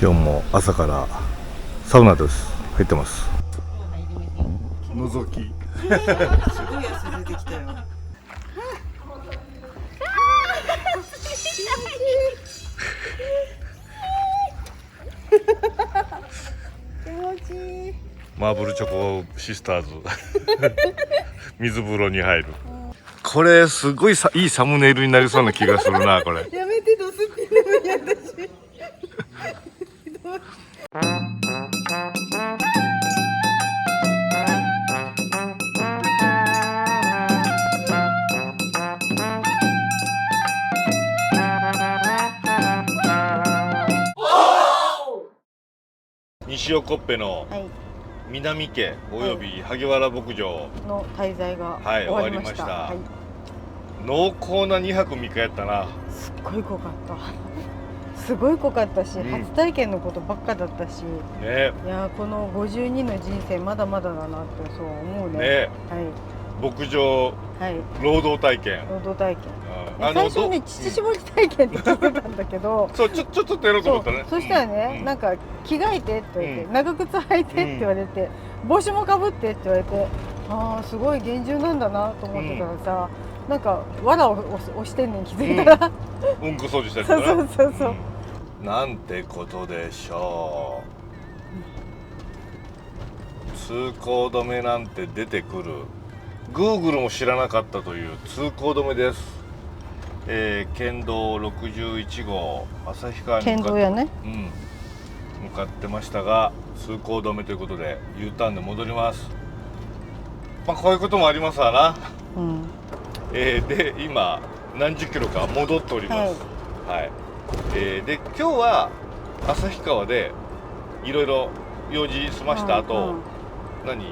今日も朝からサウナです。入ってます。覗き。すごい汗出てきたよ。気持ちいい。マーブルチョコシスターズ水風呂に入る。これすごいいいサムネイルになりそうな気がするなこれ。やめて、ドスって言うのに私。西横っぺの南家および萩原牧場の滞在が終わりました。濃厚な2泊3日やったな。すっごい濃かったすごい濃かったし、初体験のことばっかだったし、ね、いやこの52の人生まだまだだなってそう思うね。牧場、労働体験。最初ね、乳搾り体験って聞いてたんだけどそうちょっとやろうと思ったね。そしたらね、なんか着替えてって言われて、長靴履いてって言われて、帽子もかぶってって言われて、ああすごい厳重なんだなと思ってたらさ、なんか藁を押してんねん、気づいたらうんこ掃除したりとかね。そうなんてことでしょう。通行止めなんて出てくる。Google も知らなかったという通行止めです。県道61号旭川に向かってましたが、通行止めということで U ターンで戻ります。まあこういうこともありますわな。で今何十キロか戻っております。で今日は旭川でいろいろ用事済ました後、何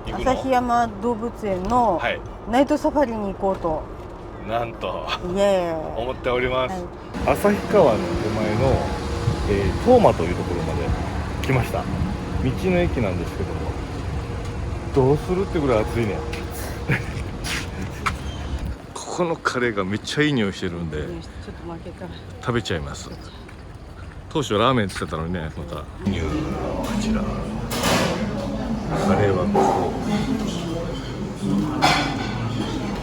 行くの？旭山動物園のナイトサファリに行こうとなんと思っております。旭川の手前の當麻というところまで来ました。道の駅なんですけども、どうするってぐらい暑いねここのカレーがめっちゃいい匂いしてるんで食べちゃいます。当初ラーメンって言ってたのにね。またニューこちらカレーはこう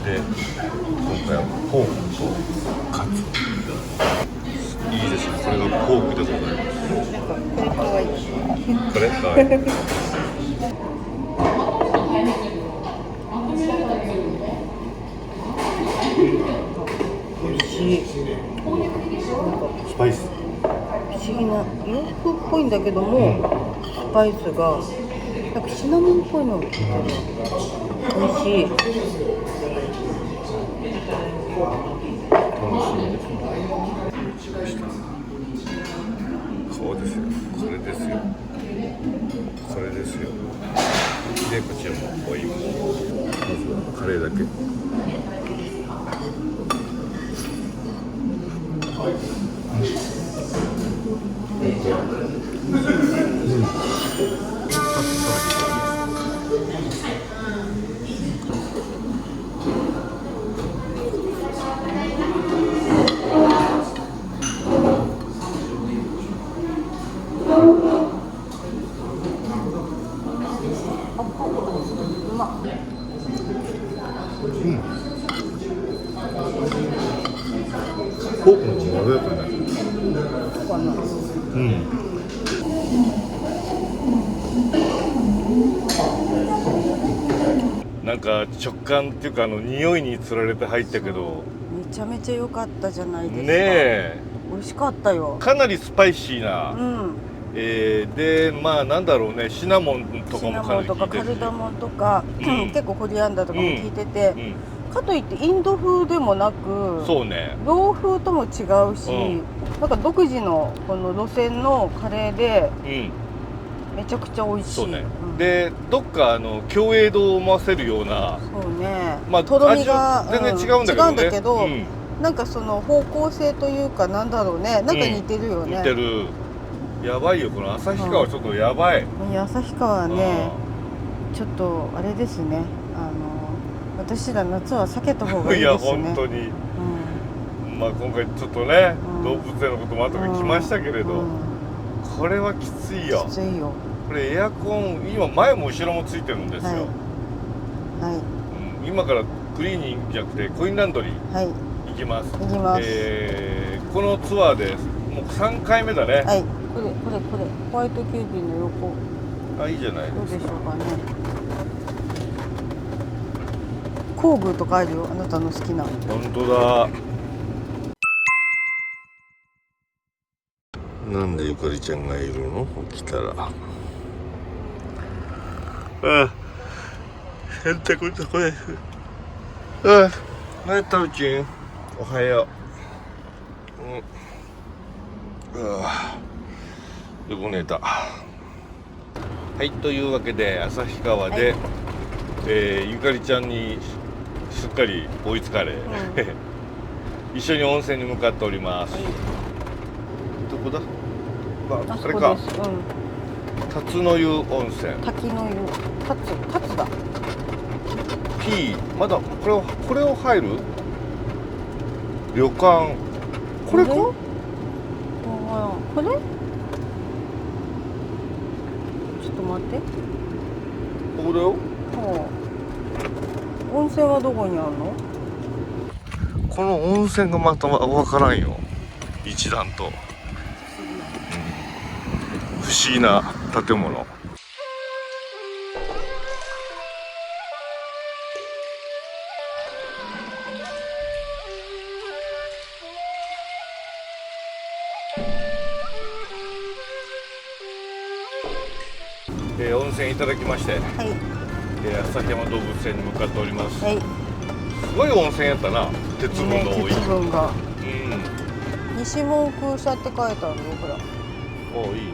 で、今回はポークとカツ。いいですね。これがポークでございます。これかわいい美味しい。スパイス不思議な洋服っぽいんだけども、スパイスがなんかシナモンっぽいのが効いてる。美味しい。そうですよ。それですよ。それですよ。でこちらもお芋。まずはカレーだけ。ポークの方がまろやかになる。なんか直感っていうか匂いにつられて入ったけど、めちゃめちゃ良かったじゃないですか。ねえ。美味しかったよ。かなりスパイシーな。でまあなんだろうね、シナモンとかもかなり効いてるし、カルダモンとか結構コリアンダーとかも効いてて、かといってインド風でもなく、そうね、洋風とも違うし、なんか独自のこの路線のカレーでめちゃくちゃ美味しい。そうね。でどっか共栄堂を思わせるような、そうね、まあとろみが全然違うんだけどね。なんかその方向性というかなんだろうね、なんか似てるよね。似てる。やばいよ、この旭川ちょっとやばい。旭川はね、ちょっとあれですね。私ら夏は避けた方がいいですね。いや本当に。まあ今回ちょっとね、動物園のことも後で来ましたけれど、これはきついよ。きついよ。これエアコン今前も後ろもついてるんですよ、はいうん、今からクリーニングじゃなくてコインランドリーはい行きます。行きます。このツアーでもう3回目だね。はい、これホワイトキューピーの横あ、いいじゃないどうでか。ですしょうかね。工具とかあるよ、あなたの好きな。本当だ。なんでゆかりちゃんがいるの？起きたら。ああ、洗濯とこです。ああ、ね、タウチン、おはよう。うん。ああ、よく寝た。はい、というわけで旭川で、ゆかりちゃんにすっかり追いつかれ、一緒に温泉に向かっております。どこだ？あれか。辰の湯温泉。滝の湯。辰だ。P まだこれを入る？旅館。これか？これ？ちょっと待って。ここだよ。温泉はどこにあるの？この温泉がまたわからんよ。一段と、不思議な建物。温泉いただきまして、旭山動物園に向かっております。すごい温泉やったな。鉄分の多い。鉄分が。西門空車って書いてあるよ、ほら。お、いいね。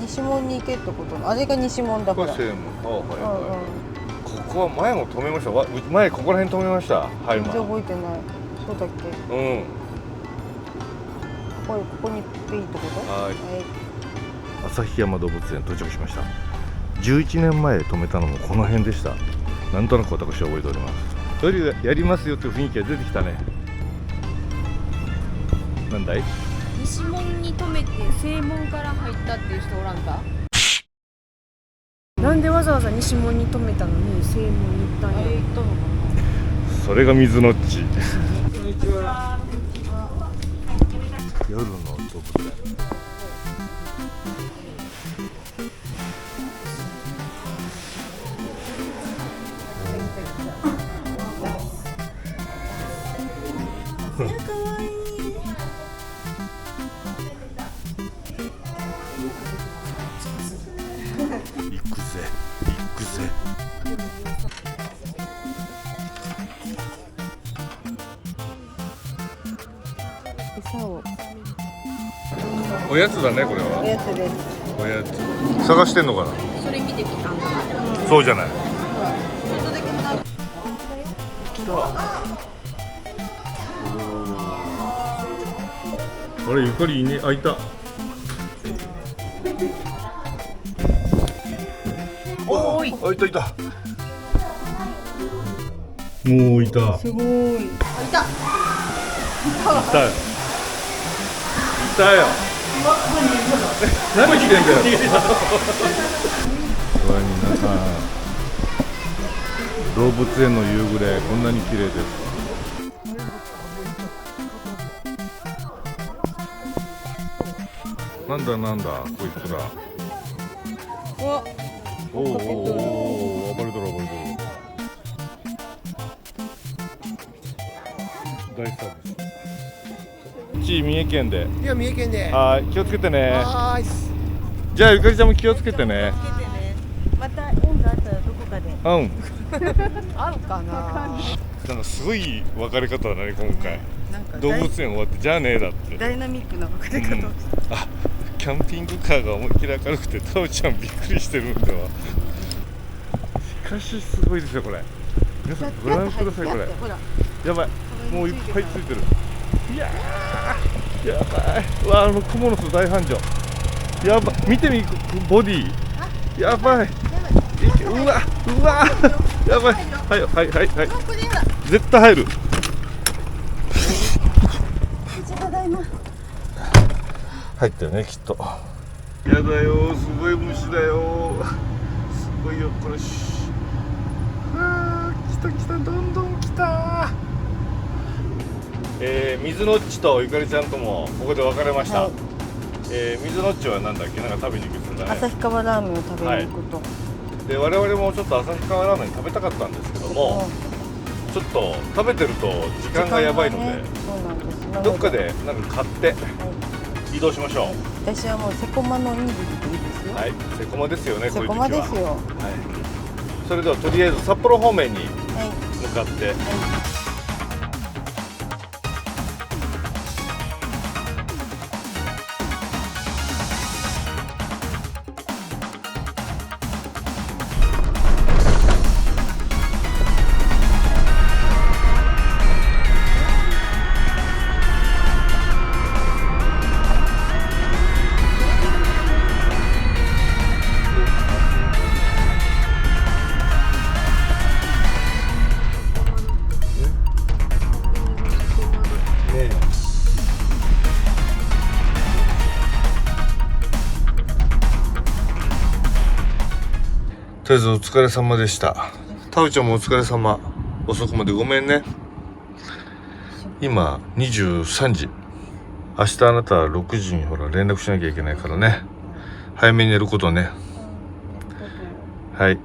西門に行けってこと。あれが西門だから。ここは前も止めました。前ここら辺止めました。はい、全然覚えてない。そうだっけ。ここにピーってこと？はい。旭山動物園到着しました。11年前止めたのもこの辺でした。なんとなく私は覚えております。それやりますよという雰囲気が出てきたね。なんだい？西門に止めて正門から入ったっていう人おらんか？なんでわざわざ西門に止めたのに正門に行ったんや。それが水のっち。こんにちは。夜の動物園。行くぜ。おやつだね、これは。おやつです。おやつ探してんのかな。それ見てきたんだ。そうじゃない。あれ、ゆかりいね、あ、いた。おい、あ、いた。もういた。すごい。いたよ。何来てんだよ。皆さん、動物園の夕暮れこんなに綺麗です。なんだこいつら。おお、暴れとる。大サービス。三重県で。いや、三重県で。はい、気をつけてね。はい。じゃあゆかりちゃんも気をつけてね。また縁があったらどこかで。うん。合うかな。なんかすごい別れ方だね今回。なんか動物園終わってじゃあねえだって。ダイナミックな別れ方。あ、キャンピングカーが思いっきり明るくてタオちゃんびっくりしてるんでは。しかしすごいですよこれ。皆さんご覧くださいこれ。やばい、もういっぱいついてる。いやー、やばい。うわ、クモの巣大繁盛。やばい、見てみ、ボディ。やばい。うわ、やばい。はい。絶対入る。入ったよね、きっと。やだよ、すごい虫だよ。すごいよこれ。あー、来た来た、どんどん来た。水のっちとゆかりちゃんともここで別れました。はい、水のっちはなんだっけ、なんか食べに行くんだね。旭川ラーメンを食べに行くと、で我々もちょっと旭川ラーメン食べたかったんですけども、ちょっと食べてると時間がやばいので、ね、そうなんです。なのどっかでなんか買ってはい、移動しましょう。私はもうセコマのイングリでいいですよ。はい、セコマですよね、こういう時は。セコマですよ。はい。それではとりあえず札幌方面にはい向かって、はい。とりあえずお疲れ様でした。タウちゃんもお疲れ様。遅くまでごめんね。今23時。明日あなたは6時にほら連絡しなきゃいけないからね。早めに寝ることね。はい。